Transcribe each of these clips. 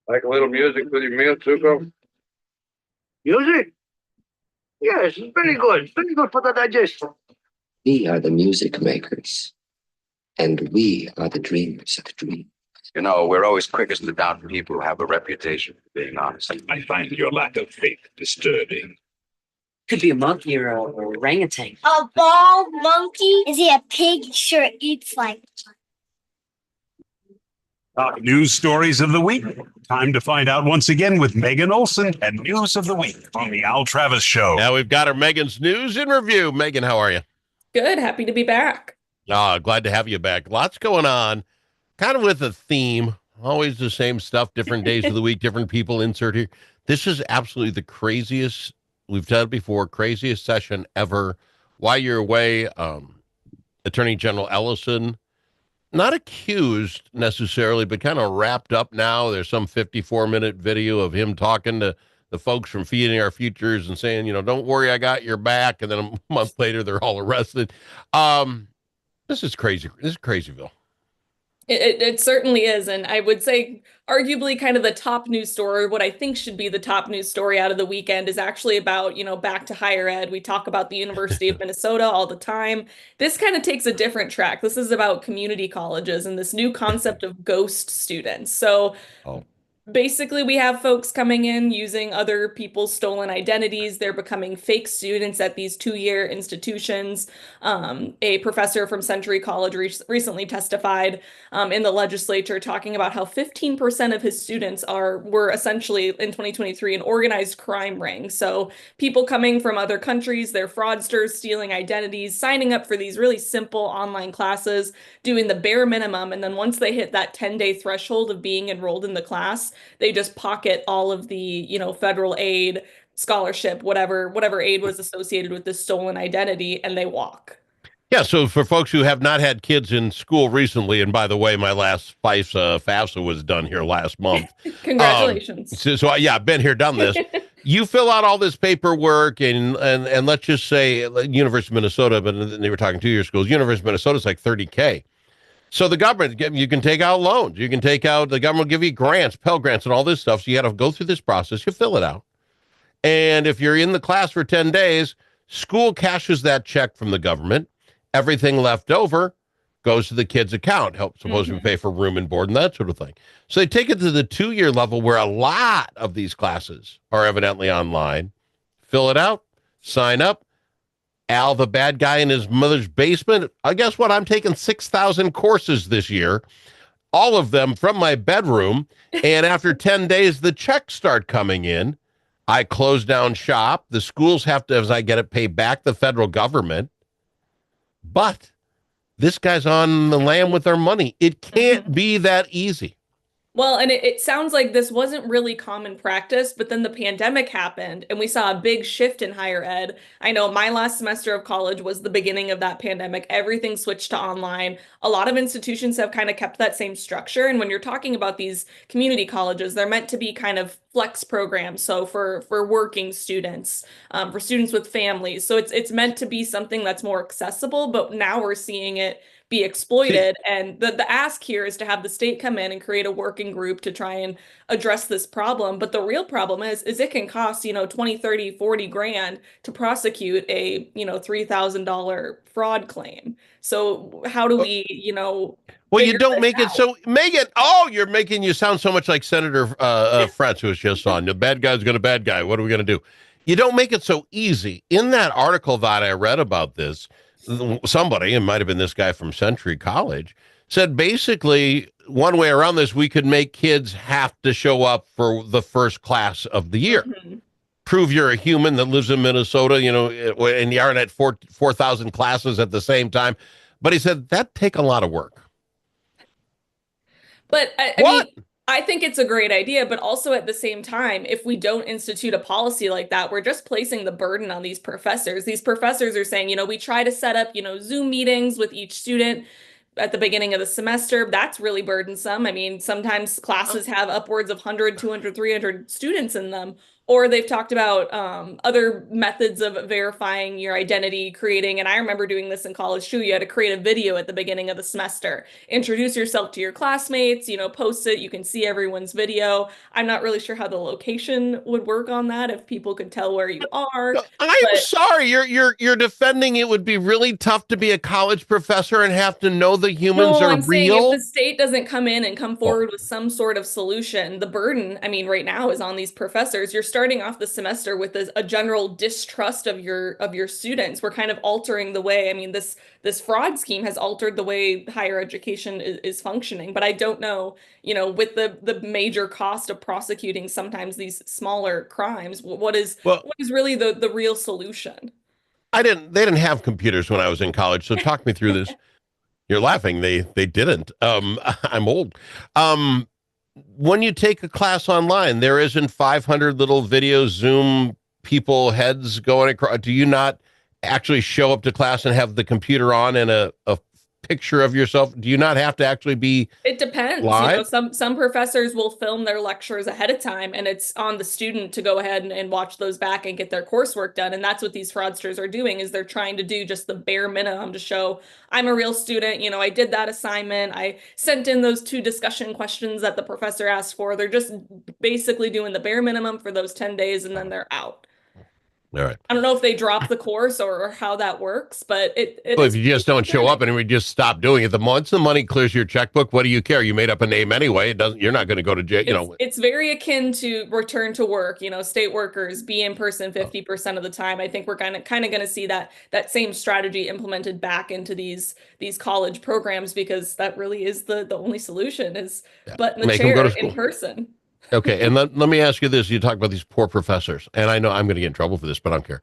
Like a little music with your meal, Tuco? Music? Yes, it's very good. Very good for the digestion. We are the music makers, and we are the dreamers of the dream. You know, we're always quickest to doubt people who have a reputation for being honest. I find your lack of faith disturbing. Could be a monkey or a orangutan. A bald monkey? Is he a pig? Sure eats like. Top news stories of the week. Time to find out once again with Megan Olson and News of the Week on the Al Travis Show. Now we've got our Megan's News in review. Megan, how are you? Good. Happy to be back. Glad to have you back. Lots going on, kind of with a theme. Always the same stuff, different days of the week, different people insert here. This is absolutely the craziest, we've said it before, craziest session ever. While you're away, Attorney General Ellison, not accused necessarily, but kind of wrapped up now. There's some 54-minute video of him talking to the folks from Feeding Our Futures and saying, don't worry, I got your back. And then a month later, they're all arrested. This is crazy. This is Crazyville. It certainly is. And I would say arguably kind of the top news story, what I think should be the top news story out of the weekend is actually about, back to higher ed. We talk about the University of Minnesota all the time. This kind of takes a different track. This is about community colleges and this new concept of ghost students. So basically, we have folks coming in using other people's stolen identities. They're becoming fake students at these two-year institutions. A professor from Century College recently testified in the legislature talking about how 15% of his students were essentially in 2023 an organized crime ring. So people coming from other countries, they're fraudsters, stealing identities, signing up for these really simple online classes, doing the bare minimum. And then once they hit that 10-day threshold of being enrolled in the class, they just pocket all of the, federal aid, scholarship, whatever aid was associated with this stolen identity, and they walk. Yeah, so for folks who have not had kids in school recently, and by the way, my last FAFSA was done here last month. Congratulations. So yeah, I've been here, done this. You fill out all this paperwork, and let's just say University of Minnesota, but they were talking 2-year schools. University of Minnesota is like $30K. So the government, you can take out loans. The government will give you grants, Pell Grants, and all this stuff. So you got to go through this process. You fill it out. And if you're in the class for 10 days, school cashes that check from the government. Everything left over goes to the kid's account, supposedly pay for room and board and that sort of thing. So they take it to the 2-year level where a lot of these classes are evidently online. Fill it out, sign up. Al, the bad guy in his mother's basement. Guess what? I'm taking 6,000 courses this year, all of them from my bedroom. And after 10 days, the checks start coming in. I close down shop. The schools have to, as I get it, pay back the federal government. But this guy's on the lam with our money. It can't be that easy. Well, and it sounds like this wasn't really common practice, but then the pandemic happened and we saw a big shift in higher ed. I know my last semester of college was the beginning of that pandemic. Everything switched to online. A lot of institutions have kind of kept that same structure. And when you're talking about these community colleges, they're meant to be kind of flex programs. So for working students, for students with families. So it's meant to be something that's more accessible, but now we're seeing it be exploited. And the ask here is to have the state come in and create a working group to try and address this problem. But the real problem is it can cost, 20, 30, 40 grand to prosecute a, $3,000 fraud claim. So how do we, Well, you don't make it so, Megan, you're making you sound so much like Senator Fretz, who was just on. The bad guy's going to bad guy. What are we going to do? You don't make it so easy. In that article that I read about this, somebody, it might have been this guy from Century College, said basically one way around this, we could make kids have to show up for the first class of the year. Prove you're a human that lives in Minnesota, and you aren't at 4,000 classes at the same time. But he said that'd take a lot of work. But I mean, I think it's a great idea, but also at the same time, if we don't institute a policy like that, we're just placing the burden on these professors. These professors are saying, we try to set up, Zoom meetings with each student at the beginning of the semester. That's really burdensome. I mean, sometimes classes have upwards of 100, 200, 300 students in them. Or they've talked about other methods of verifying your identity, creating, and I remember doing this in college too. You had to create a video at the beginning of the semester, introduce yourself to your classmates, post it. You can see everyone's video. I'm not really sure how the location would work on that, if people could tell where you are. I'm sorry, you're defending it would be really tough to be a college professor and have to know the humans No, are I'm saying real. if the state doesn't come in and come forward with some sort of solution, the burden, I mean, right now is on these professors. You're starting off the semester with a general distrust of your students. We're kind of altering the way, I mean, this fraud scheme has altered the way higher education is functioning. But I don't know, with the major cost of prosecuting sometimes these smaller crimes, what is really the real solution? They didn't have computers when I was in college, so talk me through this. You're laughing. They didn't. I'm old. When you take a class online, there isn't 500 little video Zoom people heads going across. Do you not actually show up to class and have the computer on and a picture of yourself? Do you not have to actually be It depends. live? Some professors will film their lectures ahead of time, and it's on the student to go ahead and watch those back and get their coursework done. And that's what these fraudsters are doing, is they're trying to do just the bare minimum to show I'm a real student. I did that assignment. I sent in those 2 discussion questions that the professor asked for. They're just basically doing the bare minimum for those 10 days, and then they're out. All right. I don't know if they drop the course or how that works, but Well, if you just don't show up and we just stop doing it, once the money clears your checkbook, what do you care? You made up a name anyway. It doesn't. You're not going to go to jail. It's very akin to return to work. State workers be in person 50% of the time. I think we're kind of going to see that same strategy implemented back into these college programs, because that really is the only solution is butt in the Make 'em go chair to school. in person. Okay, and let me ask you this. You talk about these poor professors, and I know I'm going to get in trouble for this, but I don't care.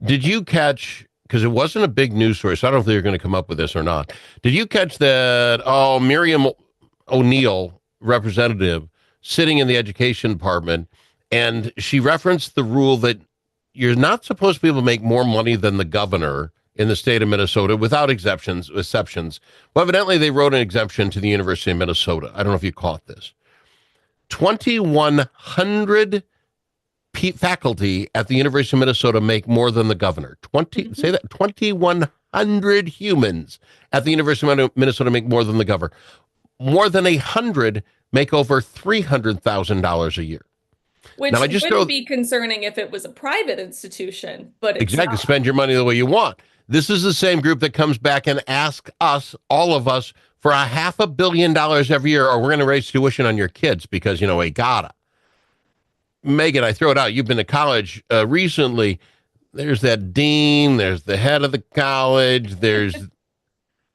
Did you catch, because it wasn't a big news story, so I don't know if they're going to come up with this or not. Did you catch that, Miriam O'Neill, representative, sitting in the education department, and she referenced the rule that you're not supposed to be able to make more money than the governor in the state of Minnesota without exceptions. Well, evidently they wrote an exemption to the University of Minnesota. I don't know if you caught this. 2,100 faculty at the University of Minnesota make more than the governor. 2,100 humans at the University of Minnesota make more than the governor. More than 100 make over $300,000 a year. Which Now, I just wouldn't be concerning if it was a private institution, but it's exactly. not. Spend your money the way you want. This is the same group that comes back and asks us, all of us, for $500 million every year, or we're going to raise tuition on your kids because, we gotta. Megan, I throw it out. You've been to college recently. There's that dean. There's the head of the college.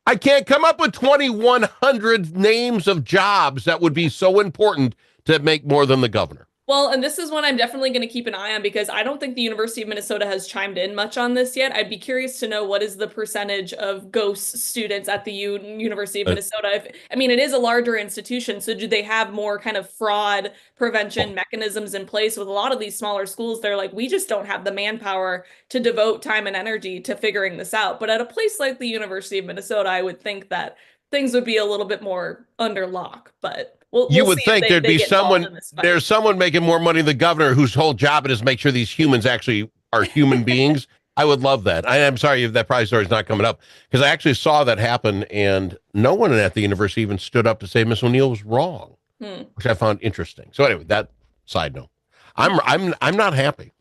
I can't come up with 2,100 names of jobs that would be so important to make more than the governor. Well, and this is one I'm definitely going to keep an eye on, because I don't think the University of Minnesota has chimed in much on this yet. I'd be curious to know what is the percentage of ghost students at the University of Minnesota. It is a larger institution, so do they have more kind of fraud prevention mechanisms in place? With a lot of these smaller schools, they're like, we just don't have the manpower to devote time and energy to figuring this out. But at a place like the University of Minnesota, I would think that things would be a little bit more under lock, but you we'll would see if think there'd they be get involved someone, in this fight. there's someone making more money than the governor whose whole job it is make sure these humans actually are human beings. I would love that. I'm sorry if that prize story is not coming up, because I actually saw that happen, and no one at the university even stood up to say Miss O'Neill was wrong, which I found interesting. So anyway, that side note, I'm not happy.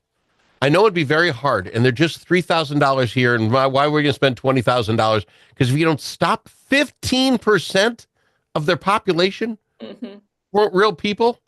I know it'd be very hard, and they're just $3,000 here, and why we're going to spend $20,000? Because if you don't stop 15% of their population weren't real people,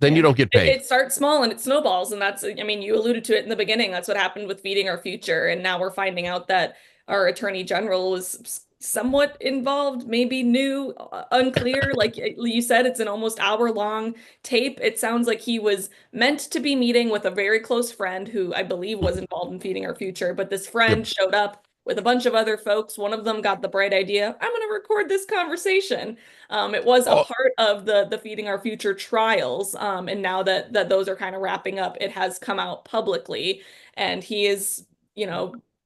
then you don't get paid. It starts small and it snowballs, and that's, you alluded to it in the beginning. That's what happened with Feeding Our Future, and now we're finding out that our attorney general was somewhat involved, maybe new, unclear. Like you said, it's an almost hour-long tape. It sounds like he was meant to be meeting with a very close friend who I believe was involved in Feeding Our Future, but this friend showed up with a bunch of other folks. One of them got the bright idea, I'm going to record this conversation. It was a part of the Feeding Our Future trials. And now that those are kind of wrapping up, it has come out publicly, and he is,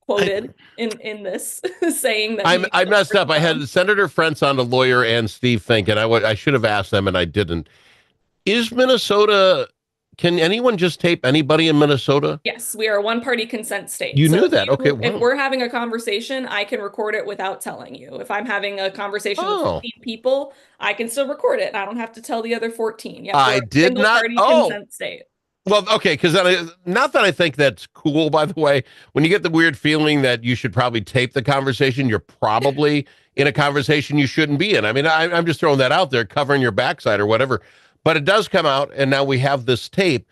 quoted in this saying that I messed up. I had Senator Frentz on, a lawyer, and Steve Fink, and I should have asked them, and I didn't. Is Minnesota can anyone just tape anybody in Minnesota? Yes, we are a one-party consent state. You So knew if that. Okay, if wow. we're having a conversation, I can record it without telling you. If I'm having a conversation with Oh. 15 people, I can still record it. I don't have to tell the other 14. Yep, I we're a did not. single-party Oh, consent state. well, okay, because not that I think that's cool, by the way. When you get the weird feeling that you should probably tape the conversation, you're probably in a conversation you shouldn't be in. I mean, I'm just throwing that out there, covering your backside or whatever. But it does come out, and now we have this tape.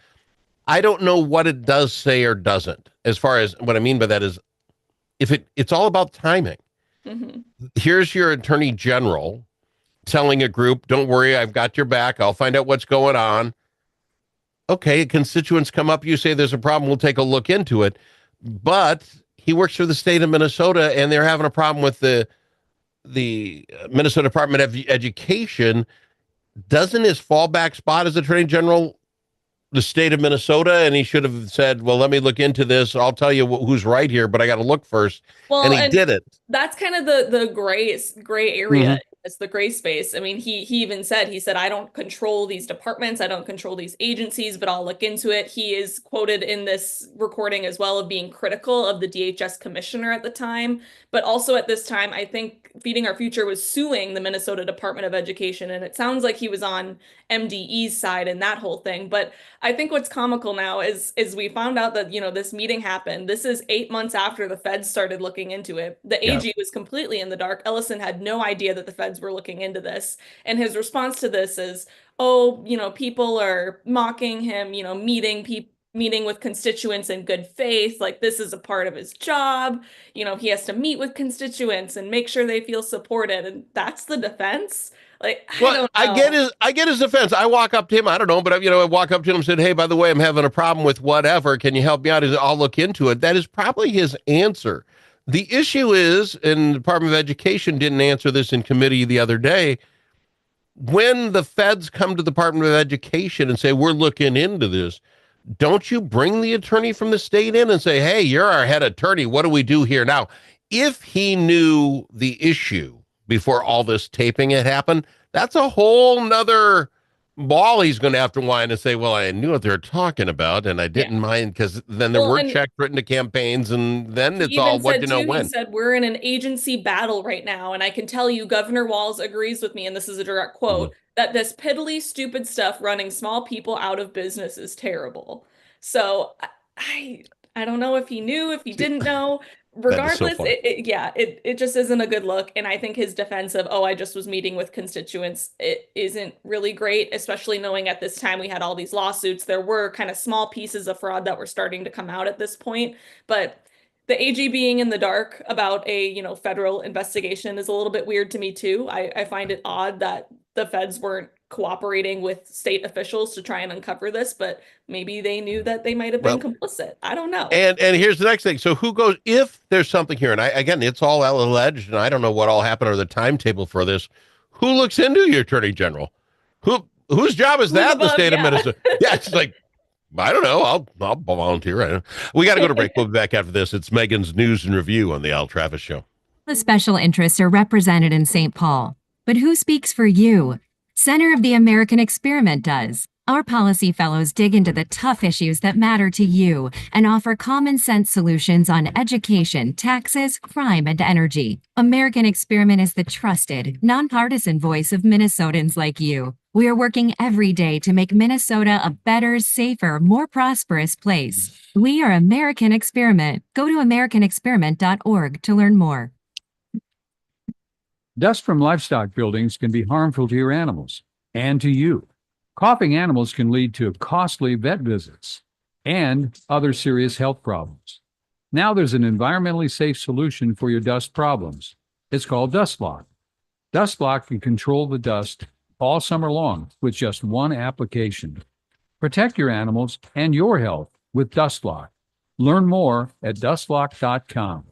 I don't know what it does say or doesn't. As far as what I mean by that is, if it's all about timing. Mhm. Here's your attorney general telling a group, "Don't worry, I've got your back. I'll find out what's going on." Okay, constituents come up, you say there's a problem, we'll take a look into it. But he works for the state of Minnesota, and they're having a problem with the Minnesota Department of Education. Doesn't his fallback spot as Attorney General the state of Minnesota? And he should have said, well, let me look into this. I'll tell you who's right here, but I got to look first. Well, And he did it. That's kind of the gray area. It's the gray space. I mean, he even said, I don't control these departments, I don't control these agencies, but I'll look into it. He is quoted in this recording as well of being critical of the DHS commissioner at the time, but also at this time, I think Feeding Our Future was suing the Minnesota Department of Education, and it sounds like he was on MDE's side in that whole thing. But I think what's comical now is we found out that, this meeting happened. This is 8 months after the feds started looking into it. The AG was completely in the dark. Ellison had no idea that the feds were looking into this. And his response to this is, oh, people are mocking him, meeting with constituents in good faith. Like, this is a part of his job. He has to meet with constituents and make sure they feel supported. And that's the defense. Like, I don't know. I get his defense. I walk up to him. I don't know, but I walk up to him and said, "Hey, by the way, I'm having a problem with whatever. Can you help me out?" I'll look into it. That is probably his answer. The issue is, and the Department of Education didn't answer this in committee the other day. When the feds come to the Department of Education and say, "We're looking into this," don't you bring the attorney from the state in and say, "Hey, you're our head attorney. What do we do here now?" If he knew the issue before all this taping had happened, that's a whole nother ball he's going to have to whine and say, well, I knew what they're talking about, and I didn't mind, because then there were checks written to campaigns, and then it's all what you know when. He said, we're in an agency battle right now, and I can tell you Governor Walz agrees with me, and this is a direct quote, that this piddly, stupid stuff running small people out of business is terrible. So I don't know if he knew, if he didn't know. Regardless, it just isn't a good look. And I think his defense of, oh, I just was meeting with constituents, it isn't really great, especially knowing at this time we had all these lawsuits. There were kind of small pieces of fraud that were starting to come out at this point. But the AG being in the dark about a, federal investigation is a little bit weird to me too. I find it odd that the feds weren't cooperating with state officials to try and uncover this, but maybe they knew that they might have been complicit. I don't know. And here's the next thing. So who goes, if there's something here, and again, it's all alleged, and I don't know what all happened or the timetable for this, who looks into your attorney general? Whose job is that in the state of Minnesota? Yeah, it's like, I don't know. I'll volunteer. I don't know. We got to go to break. We'll be back after this. It's Megan's News and Review on the Al Travis Show. The special interests are represented in St. Paul. But who speaks for you? Center of the American Experiment does. Our policy fellows dig into the tough issues that matter to you and offer common sense solutions on education, taxes, crime, and energy. American Experiment is the trusted, nonpartisan voice of Minnesotans like you. We are working every day to make Minnesota a better, safer, more prosperous place. We are American Experiment. Go to americanexperiment.org to learn more. Dust from livestock buildings can be harmful to your animals and to you. Coughing animals can lead to costly vet visits and other serious health problems. Now there's an environmentally safe solution for your dust problems. It's called DustLock. DustLock can control the dust all summer long with just one application. Protect your animals and your health with DustLock. Learn more at dustlock.com.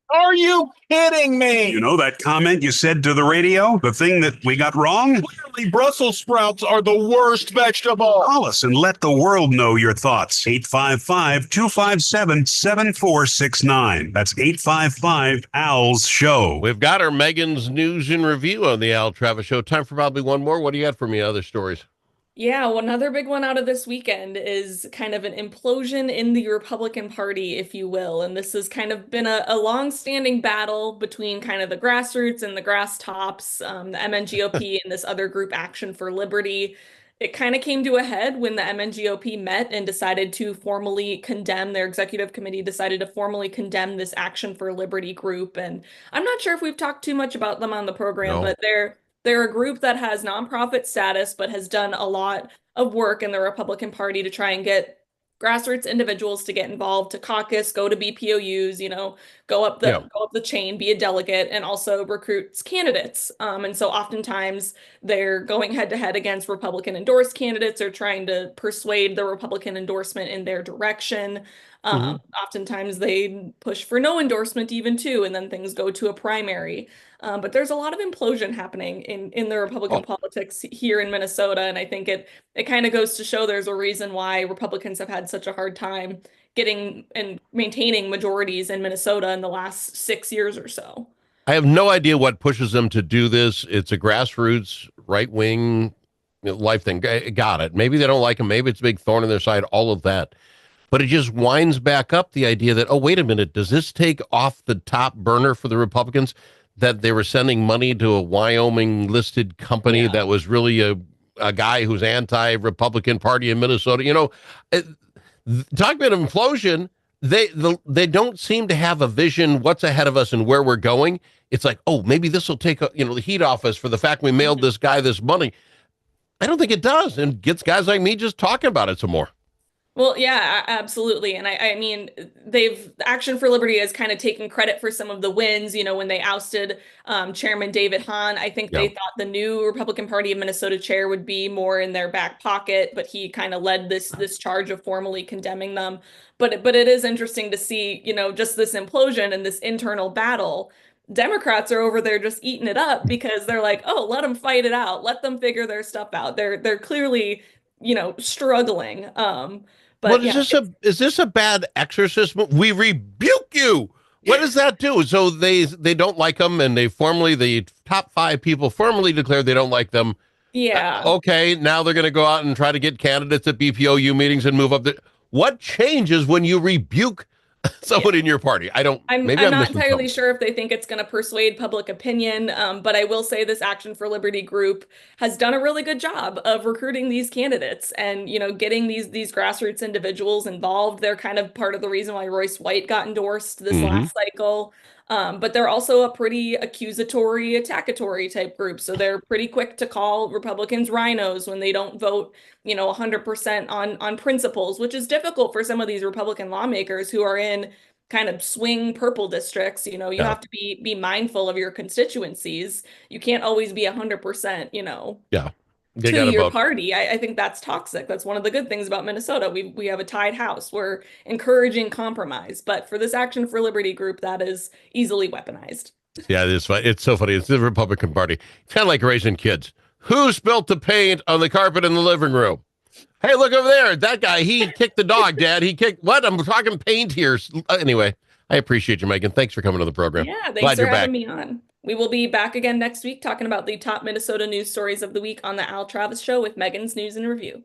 Are you kidding me? You know that comment you said to the radio? The thing that we got wrong? Clearly, Brussels sprouts are the worst vegetable. Call us and let the world know your thoughts. 855-257-7469. That's 855-ALS-SHOW. We've got our Megan's News and Review on the Al Travis Show. Time for probably one more. What do you got for me? Other stories? Yeah, well, another big one out of this weekend is kind of an implosion in the Republican Party, if you will. And this has kind of been a long-standing battle between kind of the grassroots and the grass tops, the MNGOP and this other group, Action for Liberty. It kind of came to a head when the MNGOP met and decided to formally condemn, their executive committee decided to formally condemn this Action for Liberty group. And I'm not sure if we've talked too much about them on the program, No. but they're a group that has nonprofit status, but has done a lot of work in the Republican Party to try and get grassroots individuals to get involved, to caucus, go to BPOUs, go up the chain, be a delegate, and also recruits candidates. And so oftentimes they're going head to head against Republican endorsed candidates or trying to persuade the Republican endorsement in their direction. Oftentimes they push for no endorsement even too, and then things go to a primary. But there's a lot of implosion happening in the Republican politics here in Minnesota. And I think it kind of goes to show there's a reason why Republicans have had such a hard time getting and maintaining majorities in Minnesota in the last 6 years or so. I have no idea what pushes them to do this. It's a grassroots, right-wing life thing. Got it. Maybe they don't like them. Maybe it's a big thorn in their side, all of that. But it just winds back up the idea that, oh, wait a minute, does this take off the top burner for the Republicans? That they were sending money to a Wyoming listed company that was really a guy who's anti-Republican Party in Minnesota. Talk about implosion. They don't seem to have a vision what's ahead of us and where we're going. It's like, oh, maybe this will take the heat off us for the fact we mailed this guy this money. I don't think it does, and gets guys like me just talking about it some more. Well, yeah, absolutely. And I mean, Action for Liberty has kind of taken credit for some of the wins, when they ousted Chairman David Hahn. I think they thought the new Republican Party of Minnesota chair would be more in their back pocket, but he kind of led this charge of formally condemning them. But it is interesting to see, just this implosion and this internal battle. Democrats are over there just eating it up because they're like, oh, let them fight it out. Let them figure their stuff out. They're clearly, struggling. But is this a bad exorcism? We rebuke you. What does that do? So they don't like them, and the top 5 people formally declared they don't like them. Yeah. Okay, now they're going to go out and try to get candidates at BPOU meetings and move up. What changes when you rebuke someone in your party? I'm not entirely sure if they think it's going to persuade public opinion, but I will say this Action for Liberty group has done a really good job of recruiting these candidates and, getting these grassroots individuals involved. They're kind of part of the reason why Royce White got endorsed this last cycle. But they're also a pretty accusatory, attackatory type group. So they're pretty quick to call Republicans rhinos when they don't vote, 100% on principles, which is difficult for some of these Republican lawmakers who are in kind of swing purple districts. You have to be mindful of your constituencies. You can't always be 100%, to your party. I think that's toxic. That's one of the good things about Minnesota. We have a tied house. We're encouraging compromise. But for this Action for Liberty group, that is easily weaponized. Yeah, it's so funny. It's the Republican Party. Kind of like raising kids. Who spilt the paint on the carpet in the living room? Hey, look over there. That guy, he kicked the dog, Dad. He kicked what? I'm talking paint here. Anyway, I appreciate you, Megan. Thanks for coming to the program. Yeah, thanks for having me on. We will be back again next week talking about the top Minnesota news stories of the week on the Al Travis Show with Megan's News and Review.